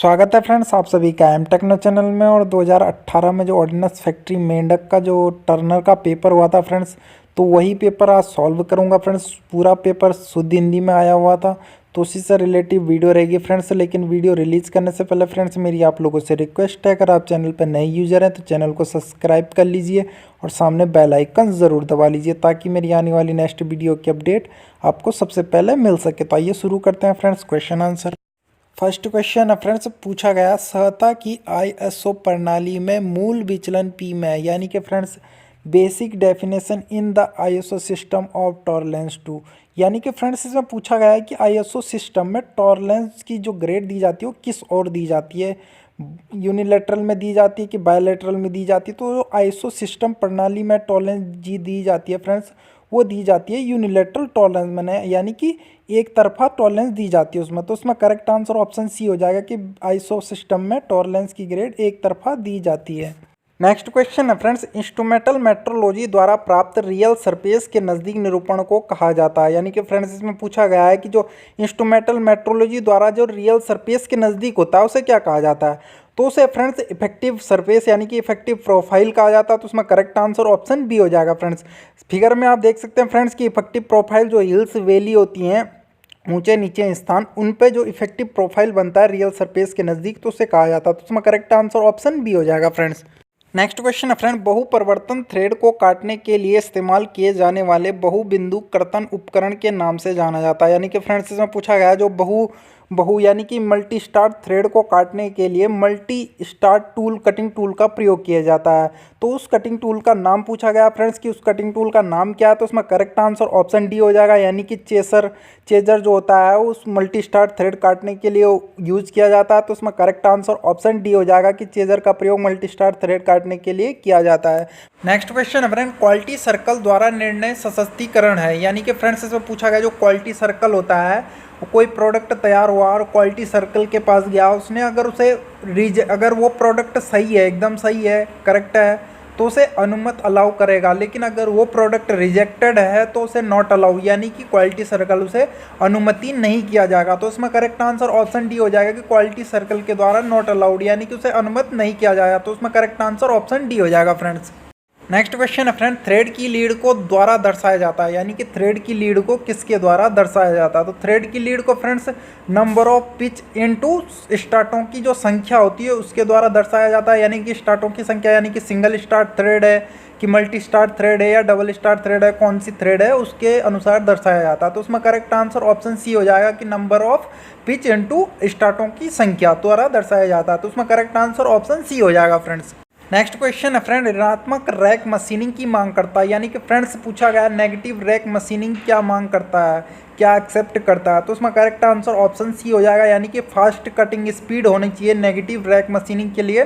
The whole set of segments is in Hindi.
स्वागत है फ्रेंड्स आप सभी का एम टेक्नो चैनल में। और 2018 में जो ओडेनस फैक्ट्री मेंढक का जो टर्नर का पेपर हुआ था फ्रेंड्स, तो वही पेपर आज सॉल्व करूंगा फ्रेंड्स। पूरा पेपर शुद्ध हिंदी में आया हुआ था, तो उसी से रिलेटिव वीडियो रहेगी फ्रेंड्स। लेकिन वीडियो रिलीज़ करने से पहले फ्रेंड्स मेरी आप लोगों से रिक्वेस्ट है, अगर आप चैनल पर नए यूज़र हैं तो चैनल को सब्सक्राइब कर लीजिए और सामने बेल आइकन ज़रूर दबा लीजिए, ताकि मेरी आने वाली नेक्स्ट वीडियो की अपडेट आपको सबसे पहले मिल सके। तो आइए शुरू करते हैं friends question answer. First question है फ्रेंड्स, पूछा गया सहायता की आईएसओ प्रणाली में मूल विचलन पी में है, यानी कि friends basic definition in the ISO system of tolerance too. यानी कि फ्रेंड्स इसमें पूछा गया है कि आईएसओ सिस्टम में टॉलरेंस की जो ग्रेड दी जाती है वो किस ओर दी जाती है, यूनिलेटरल में दी जाती है कि बायलेटरल में दी जाती है। तो आईएसओ सिस्टम प्रणाली में टॉलरेंस जी दी जाती है फ्रेंड्स, वो दी जाती है यूनिलेटरल टॉलरेंस में, यानी कि एक तरफा टॉलरेंस दी जाती है उसमें। तो उसमें करेक्ट आंसर ऑप्शन सी हो जाएगा कि आईएसओ सिस्टम में टॉलरेंस की ग्रेड एक तरफा दी जाती है। नेक्स्ट क्वेश्चन है फ्रेंड्स, इंस्ट्रूमेंटल मेट्रोलॉजी द्वारा प्राप्त रियल सरफेस के नज़दीक निरूपण को कहा जाता है। यानी कि फ्रेंड्स इसमें पूछा गया है कि जो इंस्ट्रूमेंटल मेट्रोलॉजी द्वारा जो रियल सरफेस के नज़दीक होता है उसे क्या कहा जाता है। तो उसे फ्रेंड्स इफेक्टिव सरफेस यानी कि इफेक्टिव प्रोफाइल कहा जाता है। तो उसमें करेक्ट आंसर ऑप्शन बी हो जाएगा फ्रेंड्स। फिगर में आप देख सकते हैं फ्रेंड्स कि इफेक्टिव प्रोफाइल जो हिल्स वैली होती हैं, ऊंचे नीचे स्थान, उन पे जो इफेक्टिव प्रोफाइल बनता है रियल सरफेस के नज़दीक, तो उसे कहा जाता है। तो उसमें करेक्ट आंसर ऑप्शन बी हो जाएगा फ्रेंड्स। नेक्स्ट क्वेश्चन है फ्रेंड, बहुपरिवर्तन थ्रेड को काटने के लिए इस्तेमाल किए जाने वाले बहुबिंदु कर्तन उपकरण के नाम से जाना जाता है। यानी कि फ्रेंड्स इसमें पूछा गया है जो बहु यानी कि मल्टी स्टार्ट थ्रेड को काटने के लिए multi start tool cutting tool का प्रयोग किया जाता है। तो उस कटिंग टूल का नाम पूछा गया फ्रेंड्स कि उस कटिंग टूल का नाम क्या है। तो उसमें करेक्ट आंसर ऑप्शन डी हो जाएगा, यानी कि चेजर जो होता है उस मल्टी स्टार्ट थ्रेड काटने के लिए यूज किया जाता है। तो उसमें करेक्ट आंसर ऑप्शन डी हो जाएगा कि चेजर का प्रयोग मल्टी स्टार्ट थ्रेड काटने के लिए किया जाता है। नेक्स्ट क्वेश्चन है फ्रेंड, क्वालिटी सर्कल द्वारा निर्णय सशक्तिकरण है। यानी कि फ्रेंड्स इसमें पूछा गया जो क्वालिटी सर्कल होता है, कोई प्रोडक्ट तैयार हुआ और क्वालिटी सर्कल के पास गया, उसने अगर वो प्रोडक्ट सही है, एकदम सही है, करेक्ट है, तो उसे अनुमत अलाउ करेगा। लेकिन अगर वो प्रोडक्ट रिजेक्टेड है तो उसे नॉट अलाउ, यानी कि क्वालिटी सर्कल उसे अनुमति नहीं किया जाएगा। तो उसमें करेक्ट आंसर ऑप्शन डी हो जाएगा कि क्वालिटी सर्कल के द्वारा नॉट अलाउड, यानी कि उसे अनुमत नहीं किया जाएगा। तो उसमें करेक्ट आंसर ऑप्शन डी हो जाएगा फ्रेंड्स। नेक्स्ट क्वेश्चन है फ्रेंड, थ्रेड की लीड को द्वारा दर्शाया जाता है। यानी कि थ्रेड की लीड को किसके द्वारा दर्शाया जाता है। तो थ्रेड की लीड को friends number of pitch into स्टार्टों की जो संख्या होती है उसके द्वारा दर्शाया जाता है। यानी कि स्टार्टों की संख्या, यानी कि सिंगल स्टार्ट थ्रेड है कि मल्टी स्टार्ट थ्रेड है या डबल स्टार्ट थ्रेड है, कौन सी थ्रेड है उसके अनुसार दर्शाया जाता है। तो उसमें करेक्ट आंसर ऑप्शन सी हो जाएगा कि नंबर ऑफ पिच इनटू स्टार्टों की संख्या द्वारा दर्शाया जाता है। तो उसमें करेक्ट आंसर ऑप्शन सी हो जाएगा फ्रेंड्स। नेक्स्ट क्वेश्चन है फ्रेंड, ऋणात्मक रैक मशीनिंग की मांग करता है। यानी कि फ्रेंड्स पूछा गया नेगेटिव रैक मशीनिंग क्या मांग करता है, क्या एक्सेप्ट करता है। तो उसमें करेक्ट आंसर ऑप्शन सी हो जाएगा, यानी कि फास्ट कटिंग स्पीड होनी चाहिए नेगेटिव रैक मशीनिंग के लिए,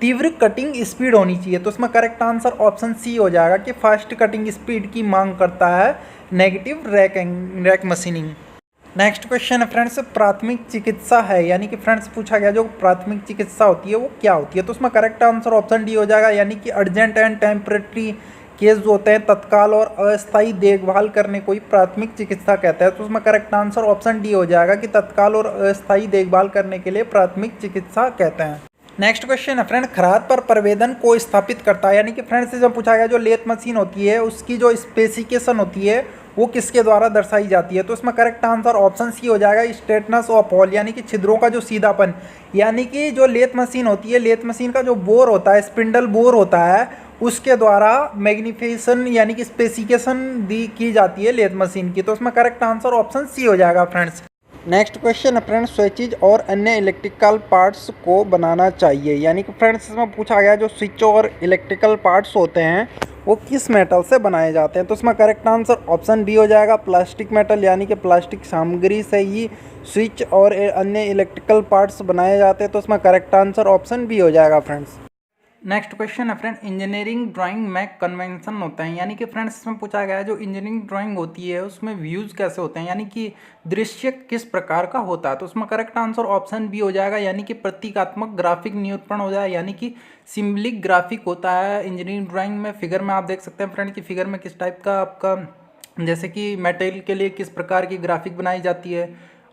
तीव्र कटिंग स्पीड होनी चाहिए। तो उसमें करेक्ट आंसर ऑप्शन सी हो जाएगा कि फास्ट कटिंग स्पीड की मांग करता है negative rack machining. Next question है फ्रेंड्स, प्राथमिक चिकित्सा है। यानी कि फ्रेंड्स पूछा गया जो प्राथमिक चिकित्सा होती है वो क्या होती है। तो उसमें करेक्ट आंसर ऑप्शन डी हो जाएगा, यानी कि अर्जेंट एंड टेम्परेरी केस जो होते हैं, तत्काल और अस्थायी देखभाल करने को ही प्राथमिक चिकित्सा कहते हैं। तो उसमें करेक्ट आंसर ऑप्शन डी हो जाएगा कि तत्काल और अस्थायी देखभाल करने के लिए प्राथमिक चिकित्सा कहते हैं। नेक्स्ट क्वेश्चन है फ्रेंड, खराद पर प्रवेदन को स्थापित करता है। यानी कि फ्रेंड्स इसमें पूछा गया जो लेथ मशीन होती है उसकी जो स्पेसिफिकेशन होती है वो किसके द्वारा दर्शाई जाती है। तो इसमें करेक्ट आंसर ऑप्शन सी हो जाएगा, स्ट्रेटनेस ऑफ होल, यानी कि छिद्रों का जो सीधापन। यानी कि जो लेथ मशीन होती है, लेथ मशीन का जो बोर होता है, स्पिंडल बोर होता है, उसके द्वारा मैग्निफिकेशन यानी कि स्पेसिफिकेशन की जाती है लेथ मशीन की। तो उसमें करेक्ट आंसर ऑप्शन सी हो जाएगा फ्रेंड्स। नेक्स्ट क्वेश्चन है फ्रेंड्स, स्विचेज और अन्य इलेक्ट्रिकल पार्ट्स को बनाना चाहिए। यानी कि फ्रेंड्स इसमें पूछा गया जो स्विच और इलेक्ट्रिकल पार्ट्स होते हैं वो किस मेटल से बनाए जाते हैं। तो इसमें करेक्ट आंसर ऑप्शन बी हो जाएगा, प्लास्टिक मेटल, यानी कि प्लास्टिक सामग्री से ही स्विच और अन्य इलेक्ट्रिकल पार्ट्स बनाए जाते हैं। तो इसमें करेक्ट आंसर ऑप्शन बी हो जाएगा फ्रेंड्स। नेक्स्ट क्वेश्चन है फ्रेंड, इंजीनियरिंग ड्राइंग में कन्वेंशन होते हैं। यानी कि फ्रेंड्स इसमें पूछा गया है जो इंजीनियरिंग ड्राइंग होती है उसमें व्यूज़ कैसे होते हैं, यानी कि दृश्य किस प्रकार का होता है। तो उसमें करेक्ट आंसर ऑप्शन बी हो जाएगा, यानी कि प्रतीकात्मक ग्राफिक निरूपण हो जाए, यानी कि सिम्बलिक ग्राफिक होता है इंजीनियरिंग ड्राइंग में। फिगर में आप देख सकते हैं फ्रेंड कि फिगर में किस टाइप का आपका, जैसे कि मेटेरियल के लिए किस प्रकार की ग्राफिक बनाई जाती है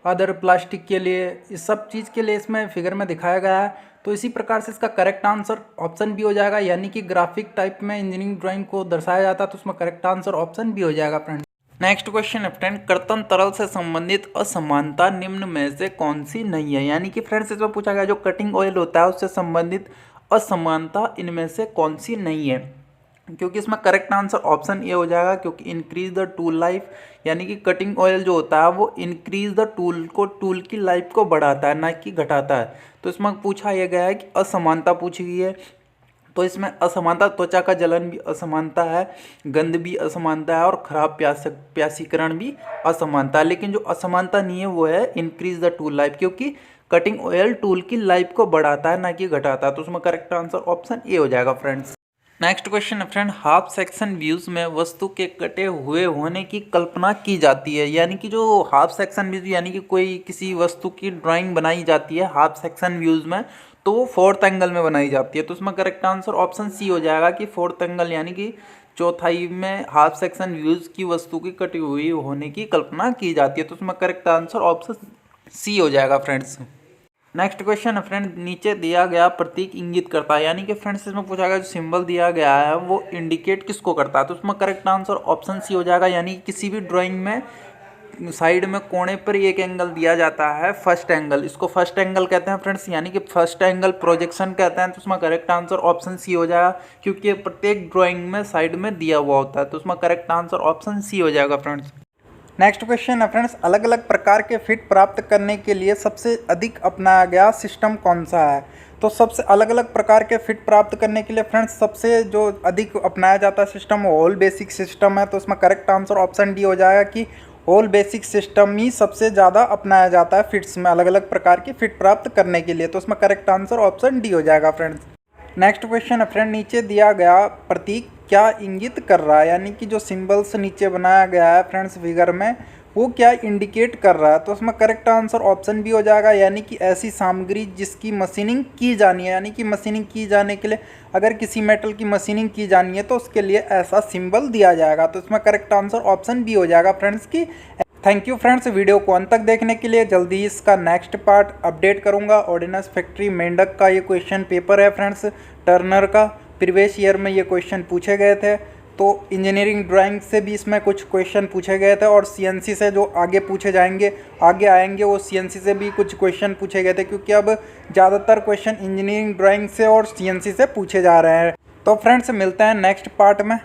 अदर प्लास्टिक के लिए, इस सब चीज़ के लिए इसमें फिगर में दिखाया गया है। तो इसी प्रकार से इसका करेक्ट आंसर ऑप्शन बी हो जाएगा, यानी कि ग्राफिक टाइप में इंजीनियरिंग ड्राइंग को दर्शाया जाता है, तो उसमें करेक्ट आंसर ऑप्शन बी हो जाएगा फ्रेंड। नेक्स्ट क्वेश्चन है फ्रेंड, कर्तन तरल से संबंधित असमानता निम्न में से कौन सी नहीं है। यानी कि फ्रेंड्स इसमें पूछा गया जो कटिंग ऑयल होता है उससे संबंधित असमानता इनमें से कौन सी नहीं है, क्योंकि इसमें करेक्ट आंसर ऑप्शन ए हो जाएगा, क्योंकि इंक्रीज द टूल लाइफ, यानी कि कटिंग ऑयल जो होता है वो इंक्रीज द टूल की लाइफ को बढ़ाता है, ना कि घटाता है। तो इसमें पूछा यह गया है कि असमानता पूछी गई है, तो इसमें असमानता त्वचा का जलन भी असमानता है, गंध भी असमानता है और खराब प्यासीकरण भी असमानता है। लेकिन जो असमानता नहीं है वो है इंक्रीज द टूल लाइफ, क्योंकि कटिंग ऑयल टूल की लाइफ को बढ़ाता है, ना कि घटाता है। तो उसमें करेक्ट आंसर ऑप्शन ए हो जाएगा फ्रेंड्स। नेक्स्ट क्वेश्चन है फ्रेंड, हाफ सेक्शन व्यूज में वस्तु के कटे हुए होने की कल्पना की जाती है। यानी कि जो हाफ सेक्शन व्यूज, यानी कि कोई किसी वस्तु की ड्राइंग बनाई जाती है हाफ सेक्शन व्यूज में, तो वो फोर्थ एंगल में बनाई जाती है। तो उसमें करेक्ट आंसर ऑप्शन सी हो जाएगा कि फोर्थ एंगल, यानी कि चौथाई में हाफ सेक्शन व्यूज की वस्तु की कटी हुई होने की कल्पना की जाती है। तो उसमें करेक्ट आंसर ऑप्शन सी हो जाएगा फ्रेंड्स। नेक्स्ट क्वेश्चन है फ्रेंड, नीचे दिया गया प्रतीक इंगित करता है। यानी कि फ्रेंड्स इसमें पूछा गया जो सिंबल दिया गया है वो इंडिकेट किसको करता है। तो उसमें करेक्ट आंसर ऑप्शन सी हो जाएगा, यानी कि किसी भी ड्राइंग में साइड में कोने पर एक एंगल दिया जाता है फर्स्ट एंगल, इसको फर्स्ट एंगल कहते हैं फ्रेंड्स, यानी कि फर्स्ट एंगल प्रोजेक्शन कहते हैं। तो उसमें करेक्ट आंसर ऑप्शन सी हो जाएगा, क्योंकि प्रत्येक ड्राइंग में साइड में दिया हुआ होता है। तो उसमें करेक्ट आंसर ऑप्शन सी हो जाएगा फ्रेंड्स। नेक्स्ट क्वेश्चन है फ्रेंड्स, अलग अलग प्रकार के फिट प्राप्त करने के लिए सबसे अधिक अपनाया गया सिस्टम कौन सा है। तो सबसे अलग अलग प्रकार के फिट प्राप्त करने के लिए फ्रेंड्स सबसे जो अधिक अपनाया जाता है सिस्टम वो होल बेसिक सिस्टम है। तो उसमें करेक्ट आंसर ऑप्शन डी हो जाएगा कि होल बेसिक सिस्टम ही सबसे ज़्यादा अपनाया जाता है फिट्स में, अलग अलग प्रकार की फिट प्राप्त करने के लिए। तो उसमें करेक्ट आंसर ऑप्शन डी हो जाएगा फ्रेंड्स। नेक्स्ट क्वेश्चन है फ्रेंड, नीचे दिया गया प्रतीक क्या इंगित कर रहा है। यानी कि जो सिंबल्स नीचे बनाया गया है फ्रेंड्स फिगर में वो क्या इंडिकेट कर रहा है। तो उसमें करेक्ट आंसर ऑप्शन बी हो जाएगा, यानी कि ऐसी सामग्री जिसकी मशीनिंग की जानी है। यानी कि मशीनिंग की जाने के लिए अगर किसी मेटल की मशीनिंग की जानी है तो उसके लिए ऐसा सिंबल दिया जाएगा। तो इसमें करेक्ट आंसर ऑप्शन बी हो जाएगा फ्रेंड्स की। थैंक यू फ्रेंड्स वीडियो को अंत तक देखने के लिए। जल्दी इसका नेक्स्ट पार्ट अपडेट करूंगा। ओडेनस फैक्ट्री मेंढक का ये क्वेश्चन पेपर है फ्रेंड्स टर्नर का, प्रीवियस ईयर में ये क्वेश्चन पूछे गए थे। तो इंजीनियरिंग ड्राइंग से भी इसमें कुछ क्वेश्चन पूछे गए थे और सीएनसी से जो आगे पूछे जाएंगे आगे आएंगे वो सीएनसी से भी कुछ क्वेश्चन पूछे गए थे, क्योंकि अब ज़्यादातर क्वेश्चन इंजीनियरिंग ड्राइंग से और सीएनसी से पूछे जा रहे हैं। तो फ्रेंड्स मिलते हैं नेक्स्ट पार्ट में।